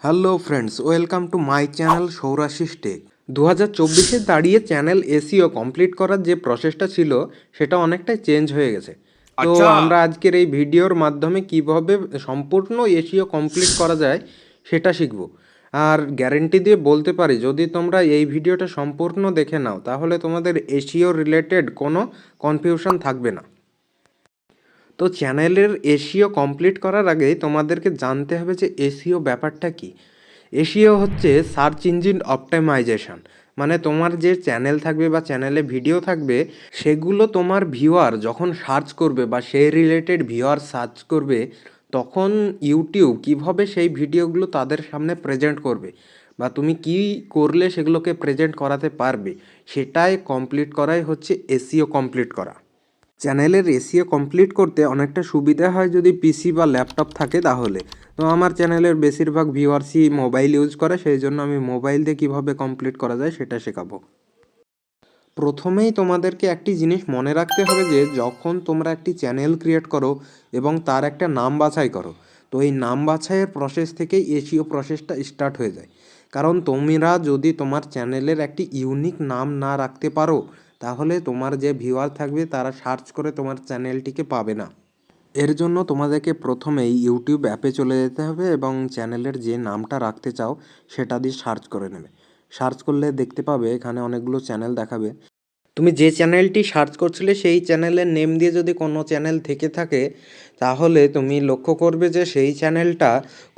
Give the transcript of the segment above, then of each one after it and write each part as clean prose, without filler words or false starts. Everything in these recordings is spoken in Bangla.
Hello friends, welcome to my channel Sourashis tech. 2024-এ দাঁড়িয়ে চ্যানেল এসইও কমপ্লিট করার যে প্রসেসটা ছিল সেটা অনেকটাই চেঞ্জ হয়ে গেছে। তো अच्छा। আমরা আজকের এই ভিডিওর মাধ্যমে কিভাবে সম্পূর্ণ এসইও কমপ্লিট করা যায় সেটা শিখব। আর গ্যারেন্টি দিয়ে বলতে পারি, যদি তোমরা এই ভিডিওটা সম্পূর্ণ দেখে নাও তাহলে তোমাদের এসইও রিলেটেড কোনো কনফিউশন থাকবে না। তো চ্যানেলের এসইও কমপ্লিট করার আগে তোমাদেরকে জানতে হবে যে এসইও ব্যাপারটা কি। এসইও হচ্ছে সার্চ ইঞ্জিন অপটিমাইজেশন। মানে তোমার যে চ্যানেল থাকবে বা চ্যানেলে ভিডিও থাকবে, সেগুলো তোমার ভিউয়ার যখন সার্চ করবে বা সেই রিলেটেড ভিউয়ার সার্চ করবে, তখন ইউটিউব কিভাবে সেই ভিডিওগুলো তাদের সামনে প্রেজেন্ট করবে বা তুমি কি করলে সেগুলোকে প্রেজেন্ট করাতে পারবে, সেটাই কমপ্লিট করাই হচ্ছে এসইও কমপ্লিট করা। চ্যানেলের এসইও কমপ্লিট করতে অনেকটা সুবিধা হয় যদি পিসি বা ল্যাপটপ থাকে তাহলে। তো আমার চ্যানেলের বেশিরভাগ ভিউয়ার্সই মোবাইল ইউজ করে, সেই জন্য আমি মোবাইল দিয়ে কীভাবে কমপ্লিট করা যায় সেটা শেখাবো। প্রথমেই তোমাদেরকে একটি জিনিস মনে রাখতে হবে যে যখন তোমরা একটি চ্যানেল ক্রিয়েট করো এবং তার একটা নাম বাছাই করো, তো এই নাম বাছাইয়ের প্রসেস থেকেই এসইও প্রসেসটা স্টার্ট হয়ে যায়। কারণ তোমরা যদি তোমার চ্যানেলের একটি ইউনিক নাম না রাখতে পারো, তাহলে তোমার যে ভিউয়ার থাকবে তারা সার্চ করে তোমার চ্যানেলটিকে পাবে না। এর জন্য তোমাদেরকে প্রথমেই ইউটিউব অ্যাপে চলে যেতে হবে এবং চ্যানেলের যে নামটা রাখতে চাও সেটা দিয়ে সার্চ করে নেবে। সার্চ করলে দেখতে পাবে এখানে অনেকগুলো চ্যানেল দেখাবে। তুমি যে চ্যানেলটি সার্চ করছিলে সেই চ্যানেলের নেম দিয়ে যদি কোনো চ্যানেল থেকে থাকে, তাহলে তুমি লক্ষ্য করবে যে সেই চ্যানেলটা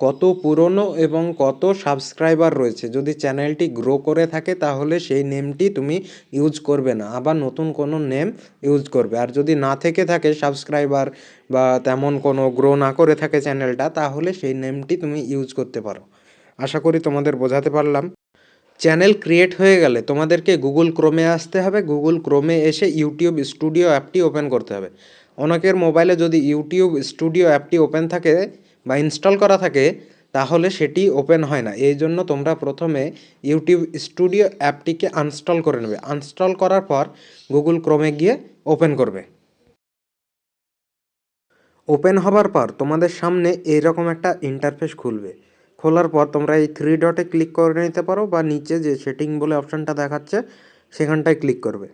কত পুরনো এবং কত সাবস্ক্রাইবার রয়েছে। যদি চ্যানেলটি গ্রো করে থাকে তাহলে সেই নেমটি তুমি ইউজ করবে না, আবার নতুন কোনো নেম ইউজ করবে। আর যদি না থেকে থাকে সাবস্ক্রাইবার বা তেমন কোনো গ্রো না করে থাকে চ্যানেলটা, তাহলে সেই নেমটি তুমি ইউজ করতে পারো। আশা করি তোমাদের বোঝাতে পারলাম। চ্যানেল ক্রিয়েট হয়ে গেলে তোমাদেরকে গুগল ক্রোমে আসতে হবে। গুগল ক্রোমে এসে ইউটিউব স্টুডিও অ্যাপটি ওপেন করতে হবে। অনেকের মোবাইলে যদি ইউটিউব স্টুডিও অ্যাপটি ওপেন থাকে বা ইনস্টল করা থাকে, তাহলে সেটি ওপেন হয় না। এই জন্য তোমরা প্রথমে ইউটিউব স্টুডিও অ্যাপটিকে আনস্টল করে নেবে। আনস্টল করার পর গুগল ক্রোমে গিয়ে ওপেন করবে। ওপেন হবার পর তোমাদের সামনে এইরকম একটা ইন্টারফেস খুলবে। খোলার পর তোমরা এই থ্রি ডটে ক্লিক করে নিতে পারো বা নিচে যে সেটিং বলে অপশানটা দেখাচ্ছে সেখানটায় ক্লিক করবে।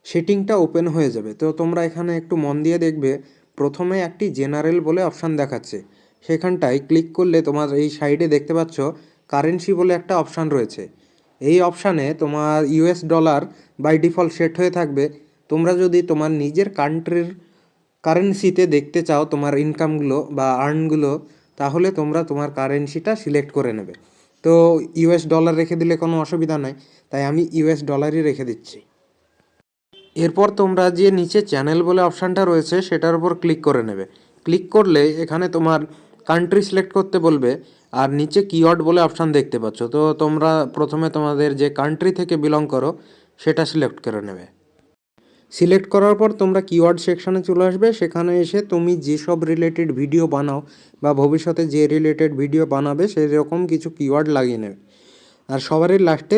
সেটিংটা ওপেন হয়ে যাবে। তো তোমরা এখানে একটু মন দিয়ে দেখবে, প্রথমে একটি জেনারেল বলে অপশান দেখাচ্ছে। সেখানটায় ক্লিক করলে তোমার এই সাইডে দেখতে পাচ্ছ কারেন্সি বলে একটা অপশান রয়েছে। এই অপশানে তোমার US dollar by default set হয়ে থাকবে। তোমরা যদি তোমার নিজের কান্ট্রির কারেন্সিতে দেখতে চাও তোমার ইনকামগুলো বা আর্নগুলো, তাহলে তোমরা তোমার কারেন্সিটা সিলেক্ট করে নেবে। তো ইউএস ডলার রেখে দিলে কোনো অসুবিধা নাই, তাই আমি ইউএস ডলারই রেখে দিচ্ছি। এরপর তোমরা যে নিচে চ্যানেল বলে অপশানটা রয়েছে সেটার উপর ক্লিক করে নেবে। ক্লিক করলে এখানে তোমার কান্ট্রি সিলেক্ট করতে বলবে, আর নিচে কিওয়ার্ড বলে অপশান দেখতে পাচ্ছ। তো তোমরা প্রথমে তোমাদের যে কান্ট্রি থেকে বিলং করো সেটা সিলেক্ট করে নেবে। সিলেক্ট করার পর তোমরা কিওয়ার্ড সেকশানে চলে আসবে। সেখানে এসে তুমি যেসব রিলেটেড ভিডিও বানাও বা ভবিষ্যতে যে রিলেটেড ভিডিও বানাবে সেই রকম কিছু কিওয়ার্ড লাগিয়ে নেবে। আর সবারই লাস্টে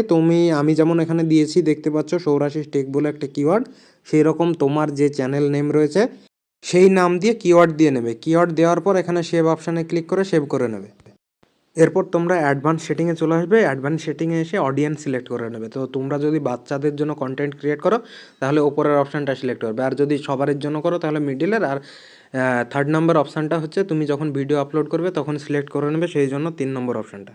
আমি যেমন এখানে দিয়েছি দেখতে পাচ্ছ সৌরাশিস টেক বলে একটা কিওয়ার্ড, সেই রকম তোমার যে চ্যানেল নেম রয়েছে সেই নাম দিয়ে কিওয়ার্ড দিয়ে নেবে। কিওয়ার্ড দেওয়ার পর এখানে সেভ অপশানে ক্লিক করে সেভ করে নেবে। এরপর তোমরা অ্যাডভান্স সেটিংয়ে চলে আসবে। অ্যাডভান্স সেটিংয়ে এসে অডিয়েন্স সিলেক্ট করে নেবে। তো তোমরা যদি বাচ্চাদের জন্য কন্টেন্ট ক্রিয়েট করো তাহলে ওপরের অপশানটা সিলেক্ট করবে, আর যদি সবারের জন্য করো তাহলে মিডিলের, আর থার্ড নাম্বার অপশানটা হচ্ছে তুমি যখন ভিডিও আপলোড করবে তখন সিলেক্ট করে নেবে, সেই জন্য 3 নম্বর অপশানটা।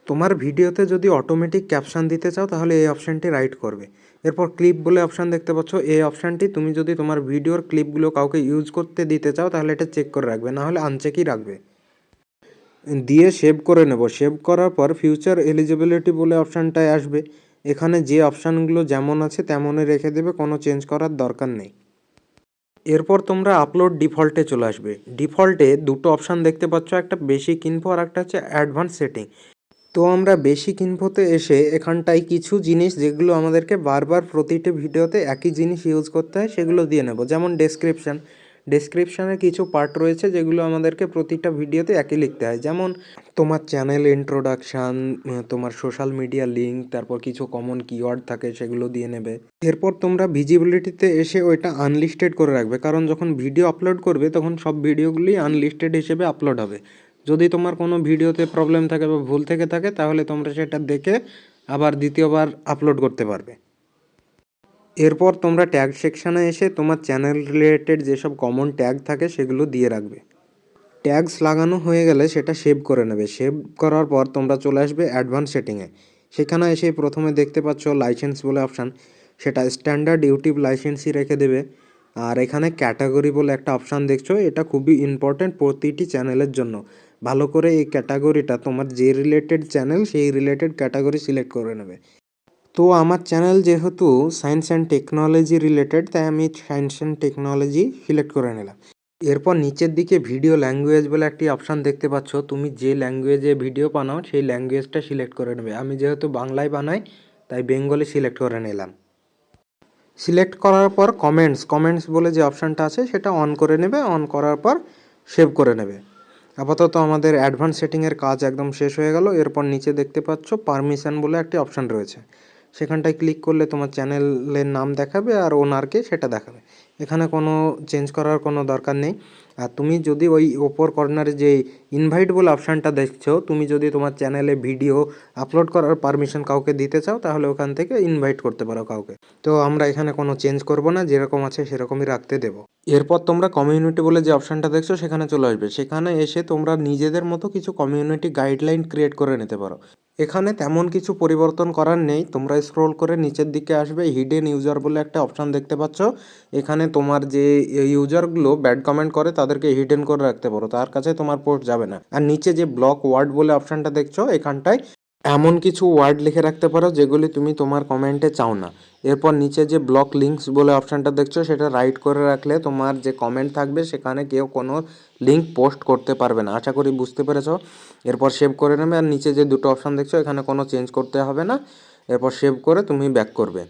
তোমার ভিডিওতে যদি অটোমেটিক ক্যাপশন দিতে চাও তাহলে এই অপশানটি রাইট করবে। এরপর ক্লিপ বলে অপশান দেখতে পাচ্ছ, এই অপশানটি তুমি যদি তোমার ভিডিওর ক্লিপগুলো কাউকে ইউজ করতে দিতে চাও তাহলে এটা চেক করে রাখবে, না হলে আনচেকই রাখবে। দিয়ে সেভ করে নেব। সেভ করার পর ফিউচার এলিজিবিলিটি বলে অপশানটায় আসবে। এখানে যে অপশানগুলো যেমন আছে তেমনই রেখে দেবে, কোনো চেঞ্জ করার দরকার নেই। এরপর তোমরা আপলোড ডিফল্টে চলে আসবে। ডিফল্টে দুটো অপশান দেখতে পাচ্ছ, একটা বেসিক ইনফো আর একটা হচ্ছে অ্যাডভান্স সেটিং। তো আমরা বেসিক ইনফোতে এসে এখানটায় কিছু জিনিস যেগুলো আমাদেরকে বারবার প্রতিটি ভিডিওতে একই জিনিস ইউজ করতে হয় সেগুলো দিয়ে নেব। যেমন ডেসক্রিপশান, ডেসক্রিপশানের কিছু পার্ট রয়েছে যেগুলো আমাদেরকে প্রতিটা ভিডিওতে একই লিখতে হয়। যেমন তোমার চ্যানেল ইন্ট্রোডাকশান, তোমার সোশ্যাল মিডিয়া লিঙ্ক, তারপর কিছু কমন কিওয়ার্ড থাকে সেগুলো দিয়ে নেবে। এরপর তোমরা ভিজিবিলিটিতে এসে ওইটা আনলিস্টেড করে রাখবে, কারণ যখন ভিডিও আপলোড করবে তখন সব ভিডিওগুলি আনলিস্টেড হিসেবে আপলোড হবে। যদি তোমার কোনো ভিডিওতে প্রবলেম থাকে বা ভুল থেকে থাকে তাহলে তোমরা সেটা দেখে আবার দ্বিতীয়বার আপলোড করতে পারবে। এরপর তোমরা ট্যাগ সেকশানে এসে তোমার চ্যানেল রিলেটেড যেসব কমন ট্যাগ থাকে সেগুলো দিয়ে রাখবে। ট্যাগস লাগানো হয়ে গেলে সেটা সেভ করে নেবে। সেভ করার পর তোমরা চলে আসবে অ্যাডভান্স সেটিংয়ে। সেখানে এসে প্রথমে দেখতে পাচ্ছ লাইসেন্স বলে অপশান, সেটা স্ট্যান্ডার্ড ইউটিউব লাইসেন্সই রেখে দেবে। আর এখানে ক্যাটাগরি বলে একটা অপশান দেখছো, এটা খুবই ইম্পর্ট্যান্ট প্রতিটি চ্যানেলের জন্য। ভালো করে এই ক্যাটাগরিটা তোমার যে রিলেটেড চ্যানেল সেই রিলেটেড ক্যাটাগরি সিলেক্ট করে নেবে। তো আমার চ্যানেল যেহেতু সায়েন্স অ্যান্ড টেকনোলজি রিলেটেড, তাই আমি সায়েন্স অ্যান্ড টেকনোলজি সিলেক্ট করে নিলাম। এরপর নিচের দিকে ভিডিও ল্যাঙ্গুয়েজ বলে একটি অপশান দেখতে পাচ্ছ, তুমি যে ল্যাঙ্গুয়েজে ভিডিও বানাও সেই ল্যাঙ্গুয়েজটা সিলেক্ট করে নেবে। আমি যেহেতু বাংলায় বানাই তাই বেঙ্গলি সিলেক্ট করে নিলাম। সিলেক্ট করার পর কমেন্টস বলে যে অপশানটা আছে সেটা অন করে নেবে। অন করার পর সেভ করে নেবে। আপাতত আমাদের অ্যাডভান্স সেটিংয়ের কাজ একদম শেষ হয়ে গেল। এরপর নিচে দেখতে পাচ্ছ পারমিশন বলে একটি অপশান রয়েছে, সেখানটায় ক্লিক করলে তোমার চ্যানেলের নাম দেখাবে আর ওনারকে সেটা দেখাবে। এখানে কোনো চেঞ্জ করার কোনো দরকার নেই। আর তুমি যদি ওই ওপর কর্নারে যে ইনভাইট বলে অপশানটা দেখছো, তুমি যদি তোমার চ্যানেলে ভিডিও আপলোড করার পারমিশন কাউকে দিতে চাও তাহলে ওখান থেকে ইনভাইট করতে পারো কাউকে। তো আমরা এখানে কোনো চেঞ্জ করব না, যেরকম আছে সেরকমই রাখতে দেবো। এরপর তোমরা কমিউনিটি বলে যে অপশানটা দেখছো সেখানে চলে আসবে। সেখানে এসে তোমরা নিজেদের মতো কিছু কমিউনিটি গাইডলাইন ক্রিয়েট করে নিতে পারো। এখানে তেমন কিছু পরিবর্তন করার নেই। তোমরা স্ক্রল করে নিচের দিকে আসবে, হিডেন ইউজার বলে একটা অপশান দেখতে পাচ্ছ। এখানে তোমার যে ইউজারগুলো ব্যাড কমেন্ট করে তাদেরকে হিডেন করে রাখতে পারো, তার কাছে তোমার পোস্ট যাবে না। আর নিচে যে ব্লক ওয়ার্ড বলে অপশানটা দেখছো, এখানটায় এমন কিছু ওয়ার্ড লিখে রাখতে পারো যেগুলি তুমি তোমার কমেন্টে চাও না। এরপর নিচে যে ব্লক লিঙ্কস বলে অপশানটা দেখছো সেটা রাইট করে রাখলে তোমার যে কমেন্ট থাকবে সেখানে কেউ কোনো লিঙ্ক পোস্ট করতে পারবে না। আশা করি বুঝতে পেরেছো। এরপর সেভ করে নেবে। আর নিচে যে দুটো অপশান দেখছো এখানে কোনো চেঞ্জ করতে হবে না। এরপর সেভ করে তুমি ব্যাক করবে।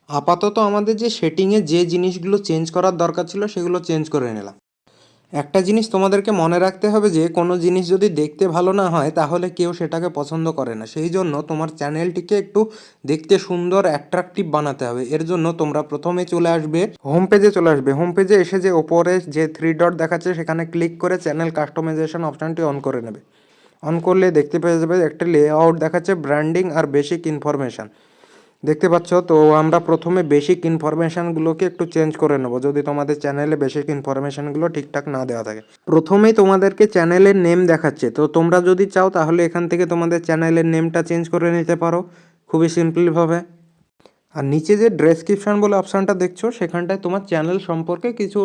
আপাতত আমাদের যে সেটিংয়ে যে জিনিসগুলো চেঞ্জ করার দরকার ছিল সেগুলো চেঞ্জ করে নিলাম। একটা জিনিস তোমাদেরকে মনে রাখতে হবে যে কোনো জিনিস যদি দেখতে ভালো না হয় তাহলে কেউ সেটাকে পছন্দ করে না। সেই জন্য তোমার চ্যানেলটিকে একটু দেখতে সুন্দর অ্যাট্রাকটিভ বানাতে হবে। এর জন্য তোমরা প্রথমে চলে আসবে হোম পেজে। হোম পেজে এসে যে ওপরে যে 3 ডট দেখাচ্ছে সেখানে ক্লিক করে চ্যানেল কাস্টমাইজেশন অপশানটি অন করে নেবে। অন করলে দেখতে পেয়ে যাবে একটা লেআউট দেখাচ্ছে ব্র্যান্ডিং আর বেসিক ইনফরমেশান দেখতে পাচ্ছ। তো আমরা প্রথমে বেসিক ইনফরমেশানগুলোকে একটু চেঞ্জ করে নেব যদি তোমাদের চ্যানেলে বেসিক ইনফরমেশানগুলো ঠিকঠাক না দেওয়া থাকে। প্রথমেই তোমাদেরকে চ্যানেলের নেম দেখাচ্ছে, তো তোমরা যদি চাও তাহলে এখান থেকে তোমাদের চ্যানেলের নেমটা চেঞ্জ করে নিতে পারো খুবই সিম্পলভাবে। আর নিচে যে ডেসক্রিপশন বলে অপশানটা দেখছো সেখানটায় তোমার চ্যানেল সম্পর্কে কিছু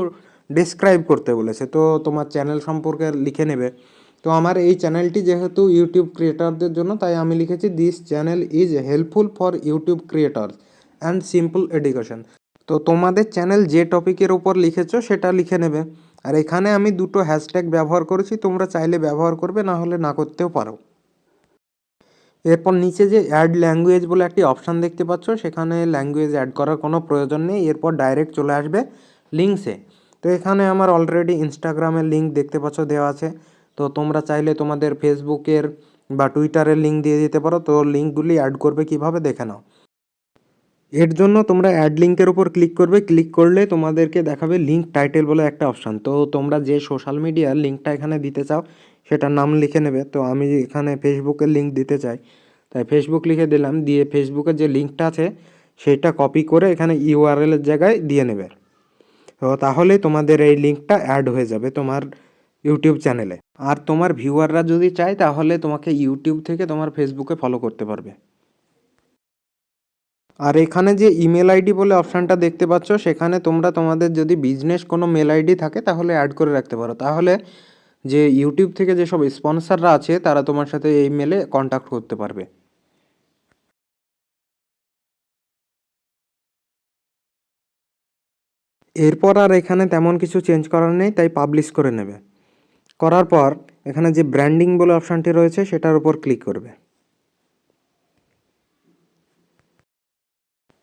ডিসক্রাইব করতে বলেছে, তো তোমার চ্যানেল সম্পর্কে লিখে নেবে। তো আমার এই চ্যানেলটি যেহেতু ইউটিউব ক্রিয়েটারদের জন্য তাই আমি লিখেছি this channel is helpful for YouTube creators and simple education. তো তোমাদের চ্যানেল যে টপিকের উপর লিখেছো সেটা লিখে নেবে। আর এখানে আমি দুটো হ্যাশট্যাগ ব্যবহার করেছি, তোমরা চাইলে ব্যবহার করবে, না হলে না করতেও পারো। এরপর নিচে যে অ্যাড ল্যাঙ্গুয়েজ বলে একটি অপশান দেখতে পাচ্ছ, সেখানে ল্যাঙ্গুয়েজ অ্যাড করার কোনো প্রয়োজন নেই। এরপর ডাইরেক্ট চলে আসবে লিঙ্কসে। তো এখানে আমার অলরেডি ইনস্টাগ্রামের লিঙ্ক দেখতে পাচ্ছ দেওয়া আছে। তো তোমরা চাইলে তোমাদের ফেসবুকের বা টুইটারের লিঙ্ক দিয়ে দিতে পারো। তো লিঙ্কগুলি অ্যাড করবে কিভাবে দেখে নাও। এর জন্য তোমরা অ্যাড লিঙ্কের উপর ক্লিক করবে। ক্লিক করলে তোমাদেরকে দেখাবে লিঙ্ক টাইটেল বলে একটা অপশান। তো তোমরা যে সোশ্যাল মিডিয়ার লিঙ্কটা এখানে দিতে চাও সেটার নাম লিখে নেবে। তো আমি এখানে ফেসবুকের লিঙ্ক দিতে চাই তাই ফেসবুক লিখে দিলাম। দিয়ে ফেসবুকের যে লিঙ্কটা আছে সেটা কপি করে এখানে ইউআরএলের জায়গায় দিয়ে নেবে। তো তাহলেই তোমাদের এই লিঙ্কটা অ্যাড হয়ে যাবে তোমার ইউটিউব চ্যানেলে। আর তোমার ভিউয়াররা যদি চায় তাহলে তোমাকে ইউটিউব থেকে তোমার ফেসবুকে ফলো করতে পারবে। আর এখানে যে ইমেল আইডি বলে অপশানটা দেখতে পাচ্ছ সেখানে তোমরা তোমাদের যদি বিজনেস কোনো মেল আইডি থাকে তাহলে অ্যাড করে রাখতে পারো। তাহলে যে ইউটিউব থেকে যেসব স্পন্সররা আছে তারা তোমার সাথে এই মেলে কন্ট্যাক্ট করতে পারবে। এরপর আর এখানে তেমন কিছু চেঞ্জ করার নেই, তাই পাবলিশ করে নেবে। করার পর এখানে যে ব্র্যান্ডিং বলে অপশানটি রয়েছে সেটার উপর ক্লিক করবে।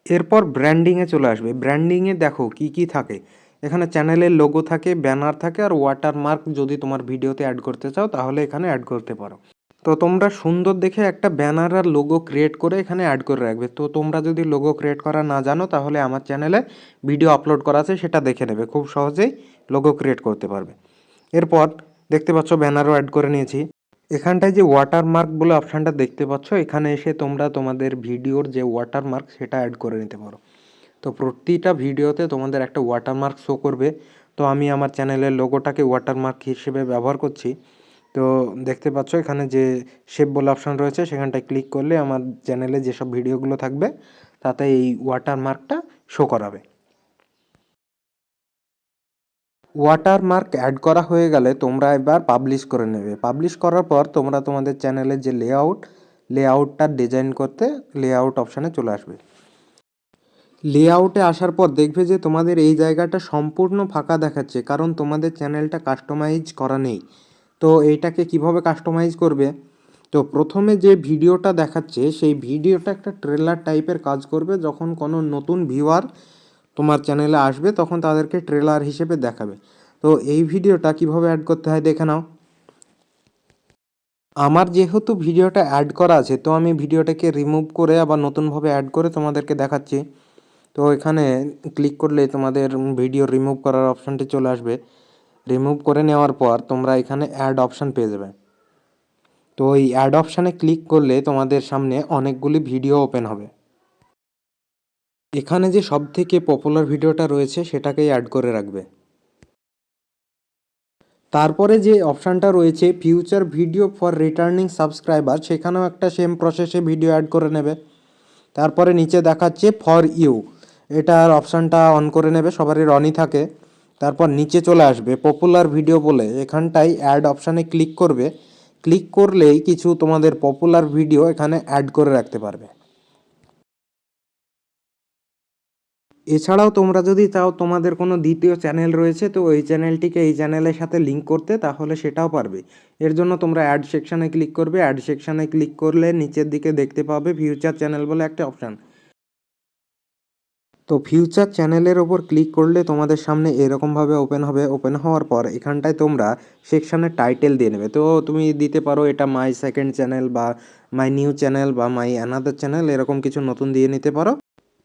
এরপর ব্র্যান্ডিংয়ে চলে আসবে। ব্র্যান্ডিংয়ে দেখো কি কি থাকে। এখানে চ্যানেলের লোগো থাকে, ব্যানার থাকে আর ওয়াটারমার্ক যদি তোমার ভিডিওতে অ্যাড করতে চাও তাহলে এখানে অ্যাড করতে পারো। তো তোমরা সুন্দর দেখে একটা ব্যানার আর লোগো ক্রিয়েট করে এখানে অ্যাড করে রাখবে। তো তোমরা যদি লোগো ক্রিয়েট করা না জানো তাহলে আমার চ্যানেলে ভিডিও আপলোড করা আছে, সেটা দেখে নেবে, খুব সহজেই লোগো ক্রিয়েট করতে পারবে। এরপর দেখতে পাচ্ছ ব্যানারও অ্যাড করে নিয়েছি। এখানটায় যে ওয়াটারমার্ক বলে অপশানটা দেখতে পাচ্ছ, এখানে এসে তোমরা তোমাদের ভিডিওর যে ওয়াটারমার্ক সেটা অ্যাড করে নিতে পারো। তো প্রতিটা ভিডিওতে তোমাদের একটা ওয়াটারমার্ক শো করবে। তো আমি আমার চ্যানেলের লোগোটাকে ওয়াটারমার্ক হিসেবে ব্যবহার করছি। তো দেখতে পাচ্ছ এখানে যে শেপ বলে অপশান রয়েছে, সেখানটায় ক্লিক করলে আমার চ্যানেলে যেসব ভিডিওগুলো থাকবে তাতে এই ওয়াটারমার্কটা শো করাবে। ওয়াটারমার্ক অ্যাড করা হয়ে গেলে তোমরা এবার পাবলিশ করে নেবে। পাবলিশ করার পর তোমরা তোমাদের চ্যানেলের যে লেআউটটা ডিজাইন করতে লেআউট অপশানে চলে আসবে। লেআউটে আসার পর দেখবে যে তোমাদের এই জায়গাটা সম্পূর্ণ ফাঁকা দেখাচ্ছে, কারণ তোমাদের চ্যানেলটা কাস্টমাইজ করা নেই। তো এইটাকে কিভাবে কাস্টমাইজ করবে? তো প্রথমে যে ভিডিওটা দেখাচ্ছে সেই ভিডিওটা একটা ট্রেলার টাইপের কাজ করবে। যখন কোনো নতুন ভিউয়ার তোমার চ্যানেলে আসবে তখন তাদেরকে ট্রেলার হিসেবে দেখাবে। তো এই ভিডিওটা কিভাবে অ্যাড করতে হয় দেখে নাও। আমার যেহেতু ভিডিওটা অ্যাড করা আছে, তো আমি ভিডিওটাকে রিমুভ করে আবার নতুনভাবে অ্যাড করে তোমাদেরকে দেখাচ্ছি। তো এখানে ক্লিক করলে তোমাদের ভিডিও রিমুভ করার অপশানটি চলে আসবে। রিমুভ করে নেওয়ার পর তোমরা এখানে অ্যাড অপশান পেয়ে যাবে। তো এই অ্যাড অপশানে ক্লিক করলে তোমাদের সামনে অনেকগুলি ভিডিও ওপেন হবে। এখানে যে সবথেকে পপুলার ভিডিওটা রয়েছে সেটাকেই অ্যাড করে রাখবে। তারপরে যে অপশানটা রয়েছে future video for returning subscriber, সেখানেও একটা সেম প্রসেসে ভিডিও অ্যাড করে নেবে। তারপরে নিচে দেখাচ্ছে ফর ইউ, এটার অপশানটা অন করে নেবে, সবারই অনই থাকে। তারপর নিচে চলে আসবে পপুলার ভিডিও বলে, এখানটায় অ্যাড অপশানে ক্লিক করবে। ক্লিক করলেই কিছু তোমাদের পপুলার ভিডিও এখানে অ্যাড করে রাখতে পারবে। এছাড়াও তোমরা যদি চাও তোমাদের কোনো দ্বিতীয় চ্যানেল রয়েছে, তো এই চ্যানেলটিকে এই চ্যানেলের সাথে লিঙ্ক করতে, তাহলে সেটাও পারবে। এর জন্য তোমরা অ্যাড সেকশানে ক্লিক করবে। অ্যাড সেকশানে ক্লিক করলে নিচের দিকে দেখতে পাবে ফিউচার চ্যানেল বলে একটা অপশান। তো ফিউচার চ্যানেলের ওপর ক্লিক করলে তোমাদের সামনে এরকমভাবে ওপেন হবে। ওপেন হওয়ার পর এখানটায় তোমরা সেকশানের টাইটেল দিয়ে নেবে। তো তুমি দিতে পারো এটা মাই সেকেন্ড চ্যানেল বা মাই নিউ চ্যানেল বা মাই অ্যানাদার চ্যানেল, এরকম কিছু নতুন দিয়ে নিতে পারো।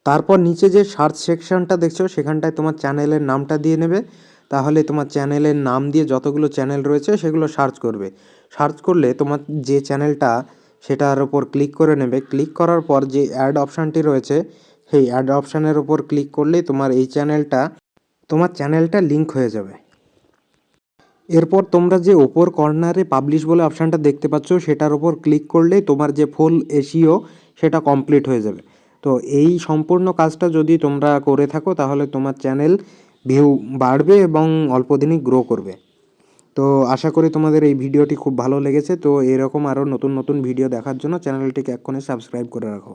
তারপর নিচে যে সার্চ সেকশনটা দেখছো সেখানটায় তোমার চ্যানেলের নামটা দিয়ে নেবে। তাহলে তোমার চ্যানেলের নাম দিয়ে যতগুলো চ্যানেল রয়েছে সেগুলো সার্চ করবে। সার্চ করলে তোমার যে চ্যানেলটা সেটার ওপর ক্লিক করে নেবে। ক্লিক করার পর যে অ্যাড অপশানটি রয়েছে সেই অ্যাড অপশানের ওপর ক্লিক করলেই তোমার চ্যানেলটা লিঙ্ক হয়ে যাবে। এরপর তোমরা যে ওপর কর্নারে পাবলিশ বলে অপশানটা দেখতে পাচ্ছ সেটার ওপর ক্লিক করলেই তোমার যে ফুল এসইও সেটা কমপ্লিট হয়ে যাবে। তো এই সম্পূর্ণ কাজটা যদি তোমরা করে থাকো তাহলে তোমার চ্যানেল ভিউ বাড়বে এবং অল্প দিনই গ্রো করবে। তো আশা করি তোমাদের এই ভিডিওটি খুব ভালো লেগেছে। তো এরকম আরও নতুন নতুন ভিডিও দেখার জন্য চ্যানেলটিকে এক্ষুনি সাবস্ক্রাইব করে রাখো।